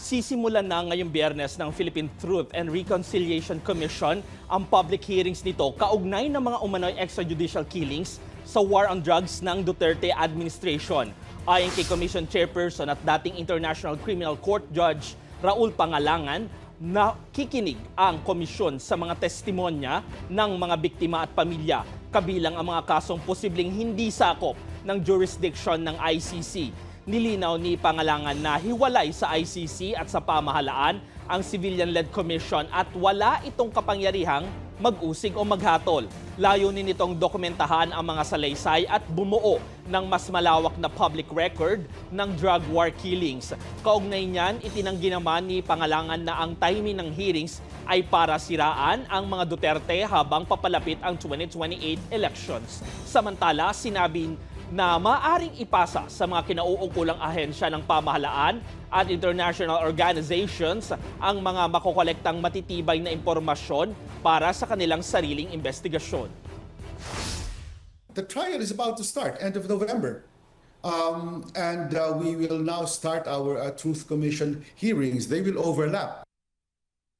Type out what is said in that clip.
Sisimulan na ngayong Biyernes ng Philippine Truth and Reconciliation Commission ang public hearings nito kaugnay ng mga umano'y extrajudicial killings sa war on drugs ng Duterte administration. Ayon kay Commission Chairperson at dating International Criminal Court Judge Raul Pangalangan, nakikinig ang komisyon sa mga testimonya ng mga biktima at pamilya, kabilang ang mga kasong posibleng hindi sakop ng jurisdiction ng ICC. Nilinaw ni Pangalangan na hiwalay sa ICC at sa pamahalaan ang civilian-led commission at wala itong kapangyarihang mag-usig o maghatol. Layunin nitong dokumentahan ang mga salaysay at bumuo ng mas malawak na public record ng drug war killings. Kaugnay niyan, itinanggi naman ni Pangalangan na ang timing ng hearings ay para siraan ang mga Duterte habang papalapit ang 2028 elections. Samantala, sinabi na maaring ipasa sa mga kinauukulang ahensya ng pamahalaan at international organizations ang mga makokolektang matitibay na impormasyon para sa kanilang sariling investigasyon. The trial is about to start, end of November. We will now start our Truth Commission hearings. They will overlap.